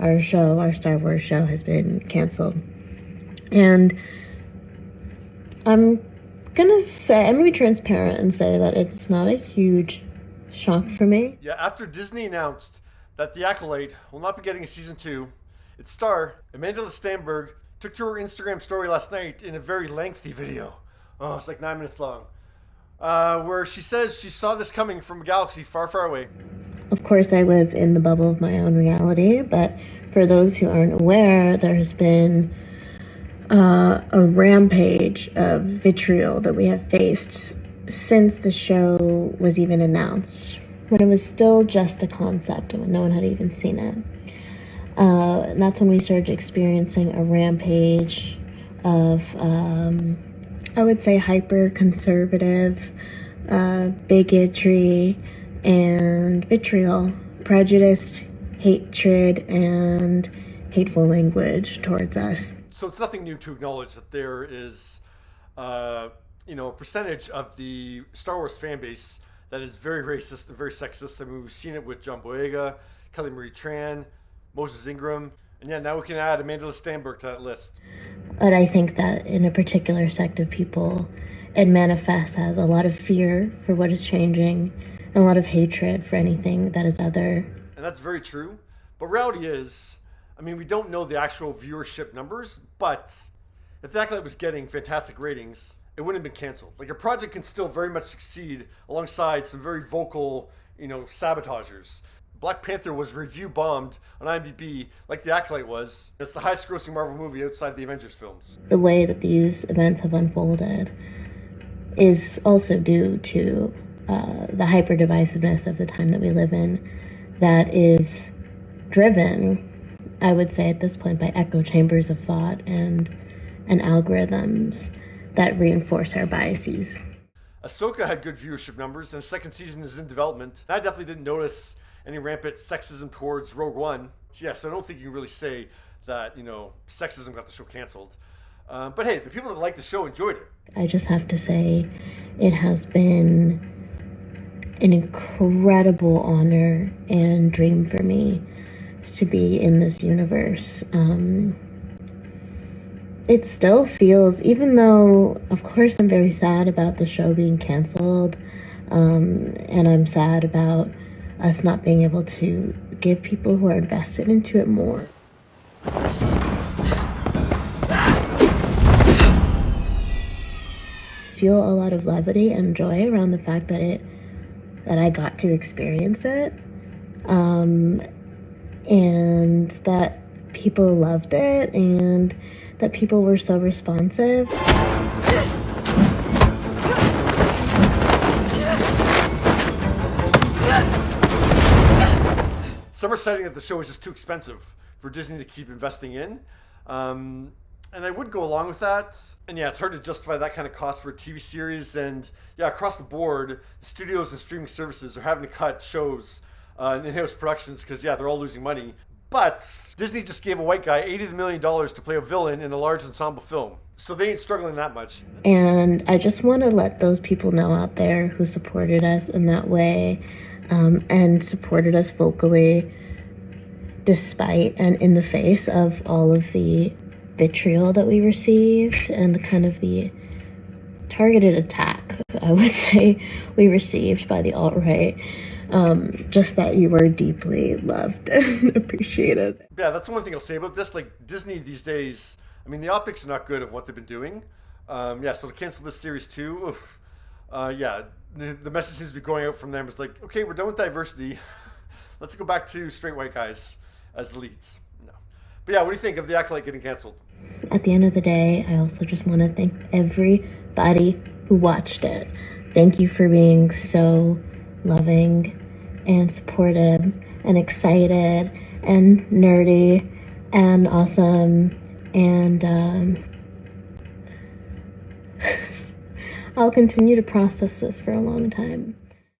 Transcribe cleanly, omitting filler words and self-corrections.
our Star Wars show, has been canceled. And I'm gonna be transparent and say that it's not a huge shock for me. Yeah, after Disney announced that The Acolyte will not be getting a season 2, its star, Amandla Stenberg, took to her Instagram story last night in a very lengthy video. Oh, it's like 9 minutes long. Where she says she saw this coming from a galaxy far, far away. Of course, I live in the bubble of my own reality, but for those who aren't aware, there has been a rampage of vitriol that we have faced since the show was even announced, when it was still just a concept and when no one had even seen it. And that's when we started experiencing a rampage of, I would say, hyper-conservative bigotry and vitriol, prejudice, hatred, and hateful language towards us. So it's nothing new to acknowledge that there is, a percentage of the Star Wars fan base that is very racist and very sexist. I mean, we've seen it with John Boyega, Kelly Marie Tran, Moses Ingram, and yeah, now we can add Amandla Stenberg to that list. But I think that in a particular sect of people, it manifests as a lot of fear for what is changing and a lot of hatred for anything that is other. And that's very true. But reality is, I mean, we don't know the actual viewership numbers, but if The Acolyte was getting fantastic ratings, it wouldn't have been canceled. Like, a project can still very much succeed alongside some very vocal, sabotagers. Black Panther was review bombed on IMDb like The Acolyte was. It's the highest grossing Marvel movie outside the Avengers films. The way that these events have unfolded is also due to the hyper-divisiveness of the time that we live in, that is driven, I would say at this point, by echo chambers of thought and algorithms that reinforce our biases. Ahsoka had good viewership numbers, and the second season is in development. I definitely didn't notice any rampant sexism towards Rogue One. Yeah, so I don't think you can really say that, sexism got the show canceled. But hey, the people that liked the show enjoyed it. I just have to say it has been an incredible honor and dream for me to be in this universe. It still feels, even though, of course, I'm very sad about the show being canceled, and I'm sad about us not being able to give people who are invested into it more. Feel a lot of levity and joy around the fact that I got to experience it, and that people loved it, and that people were so responsive. Some are citing that the show is just too expensive for Disney to keep investing in. And I would go along with that. And yeah, it's hard to justify that kind of cost for a TV series. And yeah, across the board, the studios and streaming services are having to cut shows and in-house productions because, yeah, they're all losing money. But Disney just gave a white guy $80 million to play a villain in a large ensemble film. So they ain't struggling that much. And I just want to let those people know out there who supported us in that way, and supported us vocally, despite and in the face of all of the vitriol that we received and the kind of the targeted attack, I would say, we received by the alt-right. Just that you were deeply loved and appreciated. Yeah, that's the one thing I'll say about this. Like, Disney these days, I mean, the optics are not good of what they've been doing. So to cancel this series too, the message seems to be going out from them is like, okay, we're done with diversity. Let's go back to straight white guys as the leads. No. But yeah, what do you think of The Acolyte getting canceled? At the end of the day, I also just want to thank everybody who watched it. Thank you for being so loving and supportive and excited and nerdy and awesome, and I'll continue to process this for a long time.